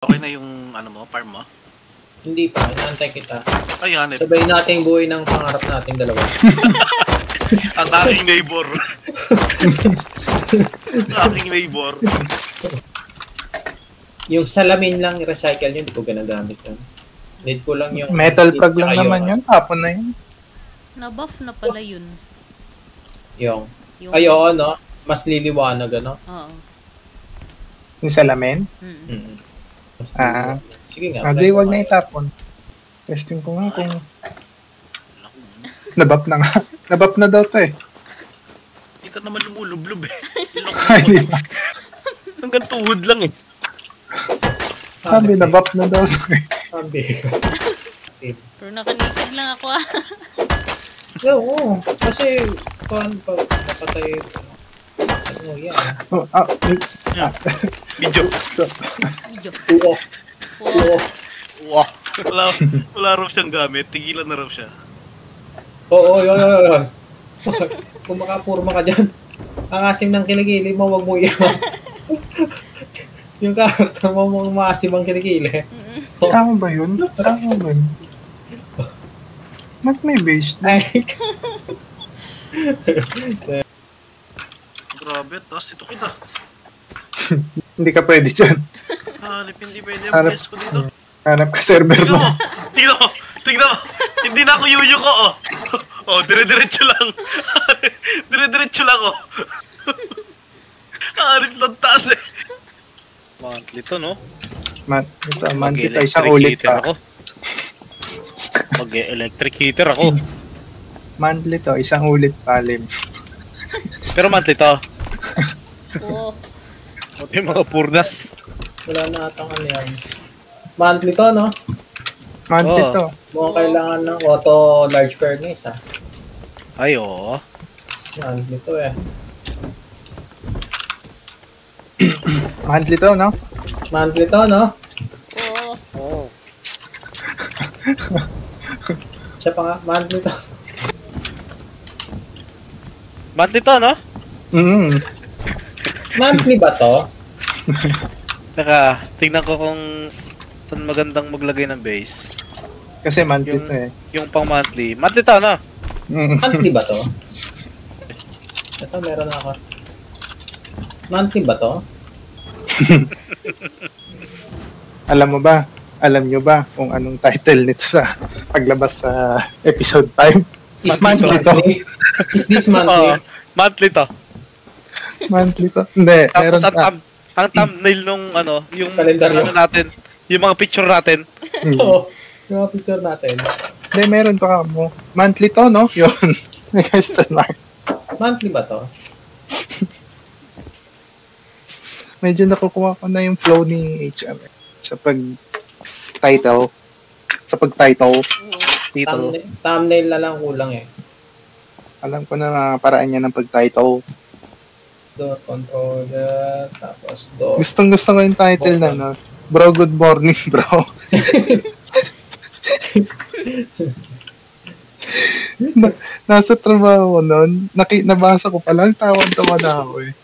Okay na yung ano mo, farm mo? Hindi pa, inaantay kita. Ay, hanip. Sabay nating buhay ng pangarap nating dalawa. Ang aking neighbor. Ang aking neighbor. Yung salamin lang i-recycle yun, hindi ko ginagamit yun. Need ko lang yung... Metal plug lang naman yun, tapon na yun. Na-buff na pala yun. Yung... Ay, oo, no? Mas liliwanag, ano? Oo. Yung salamin? Sige nga. Di, wag na itapon. Testing ko nga kung... Nabap na nga. Nabap na daw to eh. Kita naman lumulublob eh. Hindi ba? Hanggang tuhod lang eh. Sabi, nabap na daw to eh. Sabi. Pero nakanikid lang ako ah. Oo. Kasi, pag napatay... Ano yan? Video. Medyo. Oo. Oo. Wow. Wala raw siyang gamit. Tigilan na raw siya. Oo, yun. Kung makapurma ka dyan, ang asim ng kiligili mo, wag mo yan. Yung karakter mo, maasim ang kiligili. Tama ba yun? Tama ba yun? Ba't may base na? Grabe, tapos ito kita. Hindi ka pwede dyan. Hanip, hindi pwede ang best ko dito. Hanap ka server mo. Tignan mo. Hindi na ako yuyu ko, oh. Oh, dire-diretso lang. Dire-diretso lang, oh. Hanip ng taas, eh. Monthly to, no? Monthly to, isang ulit pa. Mag-electric heater ako. Monthly to, isang ulit pa, Lim. Pero monthly to. Oo. Yung mga purnas. Wala na atang ano yan. Monthly to, no? Monthly to. Mukhang kailangan ng auto large furnace, ha? Ay, oo. Monthly to, eh. Monthly to, no? Monthly to, no? Oo. Siya pa nga, monthly to. Monthly to, no? Monthly ba to? Teka, tignan ko kung saan magandang maglagay ng base. Kasi monthly to eh. Yung pang monthly. Monthly to, no? Monthly ba to? Ito, meron na ako. Monthly ba to? Alam mo ba? Alam nyo ba kung anong title nito sa paglabas sa episode 5? Monthly to. Is this monthly? Monthly to. Monthly to. Hindi, meron Tapos pa. ang thumbnail nung ano, yung Kalendaryo. ano natin, yung mga picture natin. Oo. Yung mga picture natin. Hindi, meron pa ka mo. Monthly to, no? Yun. May question mark. Monthly ba to? Medyo nakukuha ko na yung flow ni HR sa pag-title. Sa pag-title. Thumbnail na lang kulang eh. Alam ko na paraan niya ng pag-title. Door controller, tapos door. Gustong-gusto ko yung title na, no? Bro, good morning, bro. Nasa trabaho ko noon, nabasa ko pa lang, tawan-tawa na ako eh.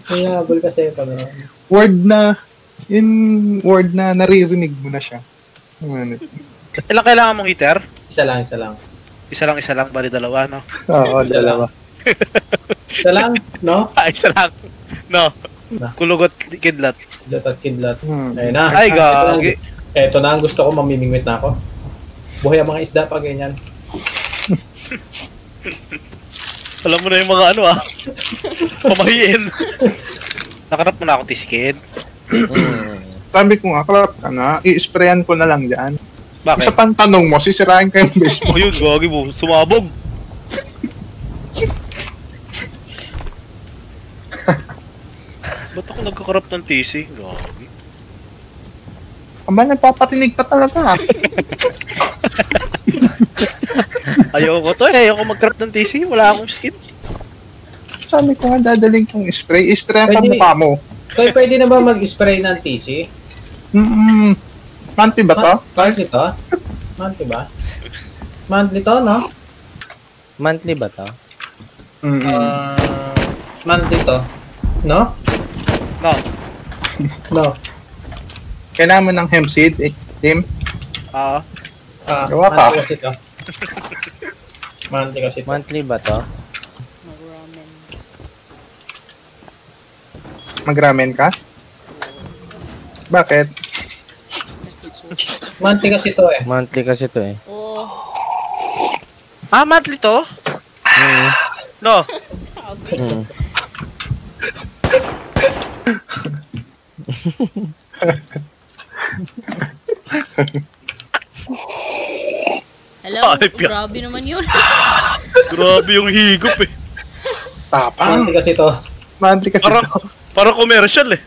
Kaya habol kasi pa no. Word na naririnig mo na siya. Ano? Ilang kailangan mong heater? Isa lang. Isa lang, bali dalawa, no? Oo, Isa dalawa. Isa lang, no? Isa lang. No. Kulugot kidlat. Kidlat. Ayun na. Ay, gagi. Ito na ang gusto ko, mamimingwit na ako. Buhay ang mga isda pa ganyan. Alam mo na yung mga ano pamahiin. Nakarap mo na akong tisikid. Sabi ko nga, klap ka na, i-sprayan ko na lang dyan. Bakit? Sa pantanong mo, sisirain ka yung base mo. Oh, yun, gagi mo. Sumabog. Ba't ako nagkakarap ng TC? Gagi. Aba, nagpapatinig pa talaga. Ayoko to eh. Ayoko mag-crap ng TC. Wala akong skin. Sabi ko nga, dadaling kong spray. I-sprayan ka mukha mo. So, pwede na ba mag-spray ng TC? Monthly ba to? Monthly to? Monthly ba? Monthly to, no? Monthly ba to? Monthly to. No? No. No. Kailangan mo ng hemp seed, Tim. Ah, Gawa ka. monthly kasi to. Monthly kasi to. Monthly ba to? Mag-ramen. Mag-ramen ka? Bakit? Monthly kasi to eh. Monthly kasi to eh. Oo. Monthly to? Mm. No. Mm. Hello? Ay, piyak. Grabe naman yun. Grabe yung higop eh. Tapang. Monthly kasi to. Monthly kasi Parang, to. parang commercial eh.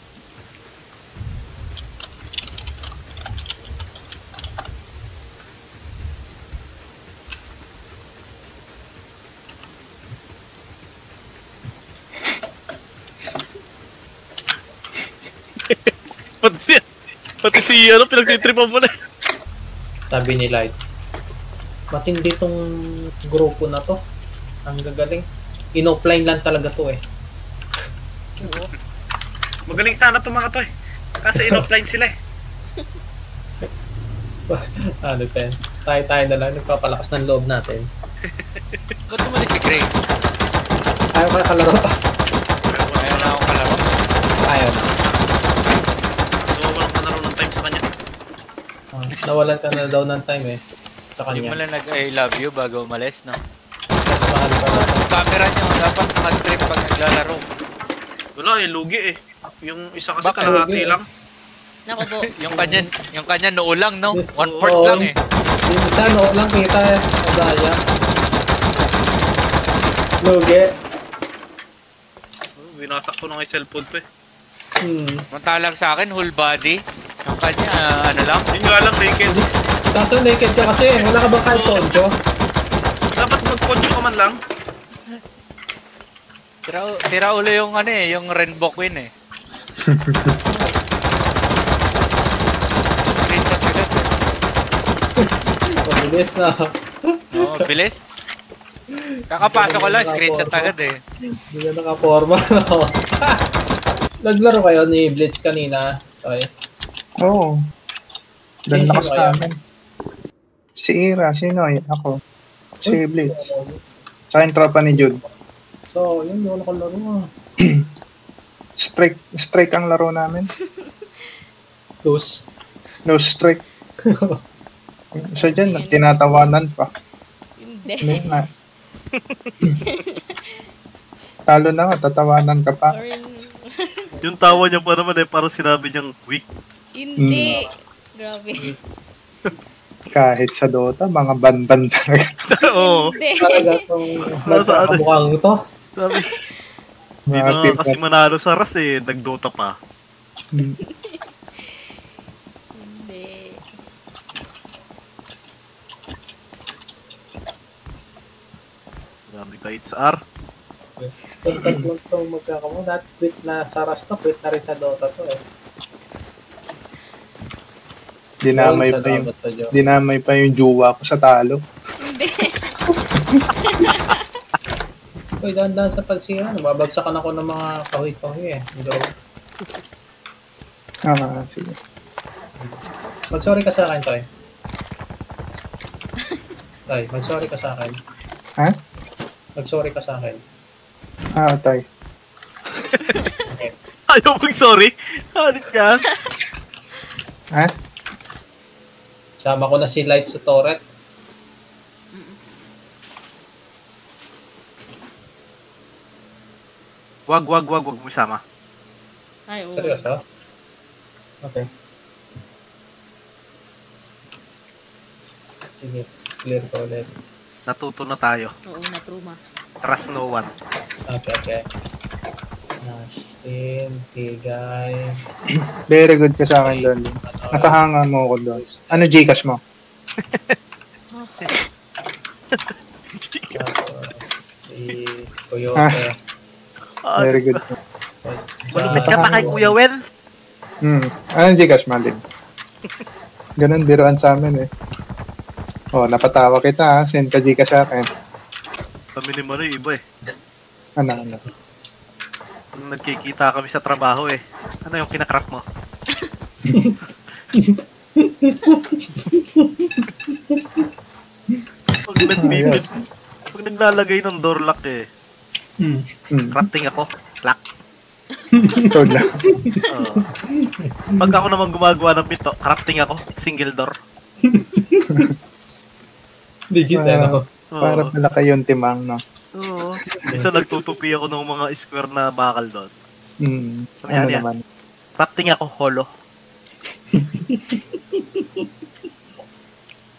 Pati si ano, pinagtitripan mo na. Sabi ni Light. Matindi tong grupo na to. Ang gagaling. In-offline lang talaga to eh. Magaling sana itong mga to eh. Kasi in-offline sila eh. Ano ten? Tayo na lang. Nagpapalakas ng loob natin. Ba't tumalis si Gray? Ayaw ka kalaro. Ayaw na ako kalaro. Ayaw na. Nawawalan ka na rin ng time sa kanya. Nawalan ka na daw ng time eh. Sa Hindi kanya. mo lang nag-I love you bago umalis, no? Mas mahal pa na. Yung camera niyo, dapat naka-strip pag naglalaro. Wala eh, lugi eh. Yung isa kasi Baka kalahati lugi eh. lang. Naku po. Yung kanya noo lang, no? Yes, 1/4 oo. lang eh. Yung isa no lang kita eh. Madaya. Lugi. Winatak ko na nga yung cellphone pa eh. Mantalang sa akin, whole body. Yung kanya, ano lang. Yun nga lang, naked. Kaso naked ka kasi. Wala ka bang kahit poncho? Dapat mag-poncho ka man lang. Sira ulo yung ano eh, yung Rainbow Queen eh. Screenshot agad eh. Mabilis na. Oo, bilis. Kakapasok ko lang, screenshot agad eh. Hindi ka nakaporma. Naglaro kayo ni Blitz kanina. Okay. Oo. Dan Sino lakas kaya? namin. Si Ira, sino? Ako. Si Blitz. Sa akin tropa ni Jude. So, yun yung nakalaro. Strike ang laro namin. Lose. No strike. So dyan, tinatawanan pa. Hindi. Na. Talo na nga, tatawanan ka pa. Or, Yung tawa niya pa naman eh, parang sinabi niyang weak. hindi. Grabe. Kahit sa Dota, mga ban-ban talaga. Oo. Hindi. Talaga itong nagkakamukhang ito. Sabi, hindi Mga na team kasi manalo sa RAS eh, nagdota pa. Hmm. Hindi. Grabe ka, HR. Kung tatlong itong magkakamu, dahil quit na sa Rust to, quit na rin sa Dota to eh. Dinamay Sa pa yung dapat sa Diyos. dinamay pa yung jowa ko sa talo. Hindi. Uy, dahan-dahan sa pagsira. Nababagsakan ako ng mga kahoy-kahoy eh. Hindi. Sige. Mag-sorry ka sa akin, Toy. Toy, mag-sorry ka sa akin. Ha? Mag-sorry ka sa akin. Tay. Ayaw kong sorry. Hanit ka. Ha? Sama ko na si Light sa turret. Wag mo isama. Ay, oo. Seryoso? Okay. Sige, clear ko ulit. Natuto na tayo. Oo, na-trauma. Trust no one. Okay. Team, Tigay. Very good ka sa akin doon. Nakahanga mo ako doon. Ano Gcash mo? Tapos, si Coyote. Very good. Malupit ka pa kay Kuya Wel. Ano Gcash mo din? Ganun biruan sa amin eh. Oh, napatawa kita ha. Send ka Gcash sa akin. Kami ni Manoy, iba eh. Ano? Nung nagkikita kami sa trabaho eh. Ano yung kinakrap mo? Pag nagbibid, pag naglalagay ng door lock eh, crafting ako. Lock. Ito lang. Pag ako naman gumagawa ng pito, crafting ako. Single door. Legit ano. Para pala kayong timang, no? Oo. Isa nagtutupi ako ng mga square na bakal doon. Ano Yan. naman? Crafting ako, holo.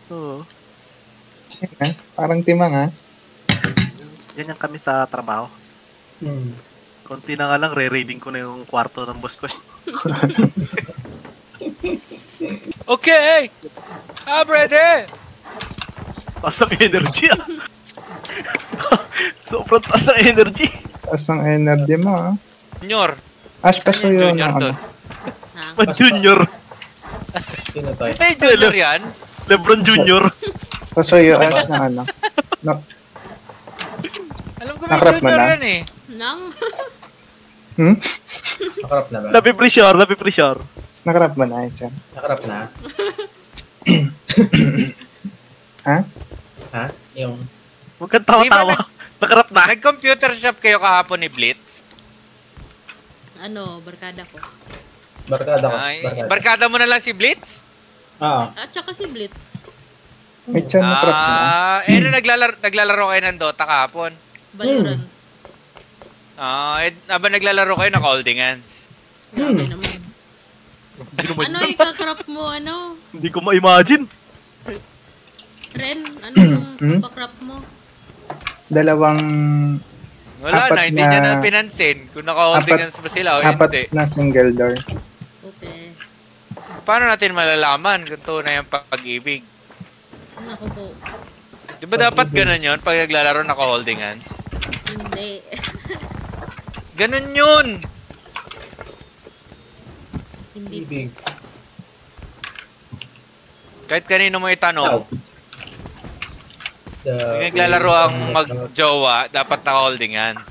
Oo. Parang timang, ha? Ganyan kami sa trabaho. Konti na nga lang, re-raiding ko na yung kwarto ng boss ko. Okay! I'm ready! Taas ng energy ah. Sobrang taas ng energy. Taas ng energy mo, ha? Junior. Ash, paso yun. Junior Ano? doon. Ma-junior. Sino tayo? May junior yan? Lebron Junior. Paso yun, Ash, na ano? No. Alam ko may Nakrap mo junior na? yan eh. Nang? Nakarap na ba? Napipressure. Nakarap mo na, Ash. Nakarap na? Ha? Ha? Yung... Huwag kang tawa-tawa. Nakarap na. Nag-computer shop kayo kahapon ni Blitz? Ano, barkada ko. Barkada ko. Ay, barkada mo na lang si Blitz? At saka si Blitz. May chan nakarap mo na. Naglalaro kayo ng Dota kahapon? Valorant. Aba naglalaro kayo ng Holding Hands? Grabe naman. Ano ikakrap mo, ano? Hindi ko ma-imagine. Ren, ano yung pakrap mo? Dalawang... Wala Apat na, hindi na- niya na pinansin kung naka-Holding apat- Hands ba sila o hindi. 4 na single door. Okay. Paano natin malalaman kung tunay ang pag-ibig? Naku po. Di ba dapat ganun yun pag naglalaro naka-Holding Hands? Hindi. Ganun yun! Hindi. Ibig. Kahit kanino mo itanong, The... pag naglalaro ang mag-jowa, dapat naka-Holding Hands.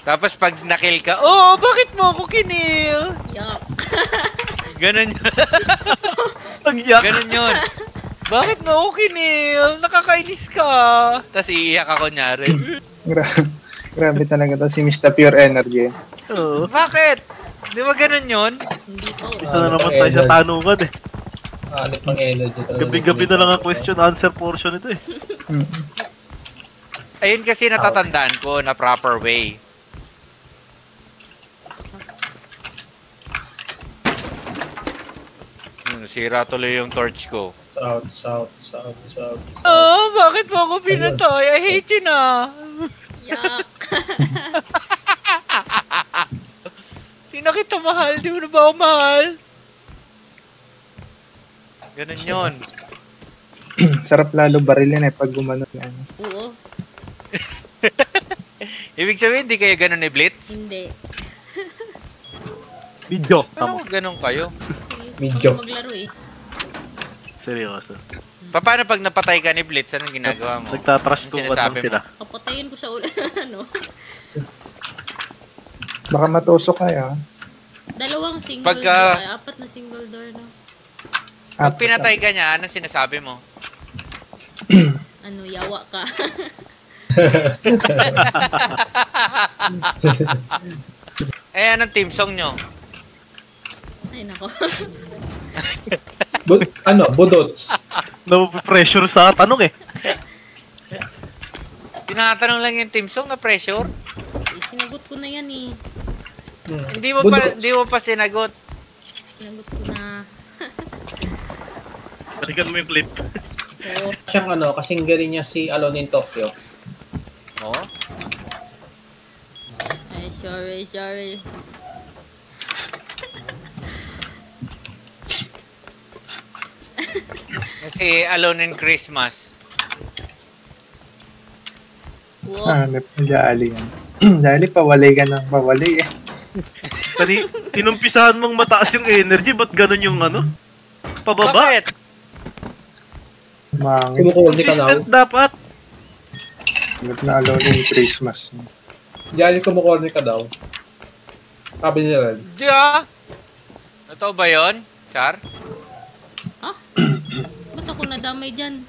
Tapos pag nakill ka, oh, bakit mo ako kinil? Yuck. Ganun yun. Pag-iyak. Ganun yun. Bakit mo ako kinil? Nakakainis ka. Tapos iiyak ako nyari. Grabe talaga to. Si Mr. Pure Energy. Oo. Bakit? Di ba ganun yun? Hindi po. Isa na naman tayo sa tanungan eh. Ano pang energy talaga. Gabi-gabi na lang ang question answer portion ito eh. Ayun kasi natatandaan ko na proper way. Sira tuloy yung torch ko. South. Oh, bakit mo ako pinatay? I hate you na. Yuck. Di na kita mahal. Di mo na ba ako mahal? Ganun yun. Sarap lalo barilin eh pag gumano na ano. Oo. Ibig sabihin, di kayo ganun ni Blitz? Hindi. Video. Ano kung ganun kayo? Medyo. Seryoso maglaro eh. Seryoso. Paano pag napatay ka ni Blitz? Anong ginagawa mo? Nagtatrash Anong talk sinasabi lang sila. Kapatayin ko sa ulo. Ano? Baka matusok kayo. Dalawang single Pagka- door. Apat na single door na. Pag pinatay ka niya, anong sinasabi mo? Ano, yawa ka. Anong team song nyo? Ay, nako. Budots. Napapressure sa tanong eh. Tinatanong lang yung team song na pressure? Sinagot ko na yan eh. Hindi mo pa sinagot. Sinagot ko na. Balikan mo yung clip. Oo. Siyang kasing galing niya si Alone in Tokyo. Oh? Ay, sorry. Kasi Alone in Christmas. Wow. Jali yan. Jali, pawalay ka ng pawalay eh. Pari, inumpisahan mong mataas yung energy, ba't ganun yung pababa? Bakit? Mangit. Kumukulit ka daw. Consistent dapat. Ba't na alone in Christmas? Diyan kumukulit ka daw. Sabi nila rin. Diya? Totoo ba yun, Char? Ba't ako nadamay dyan?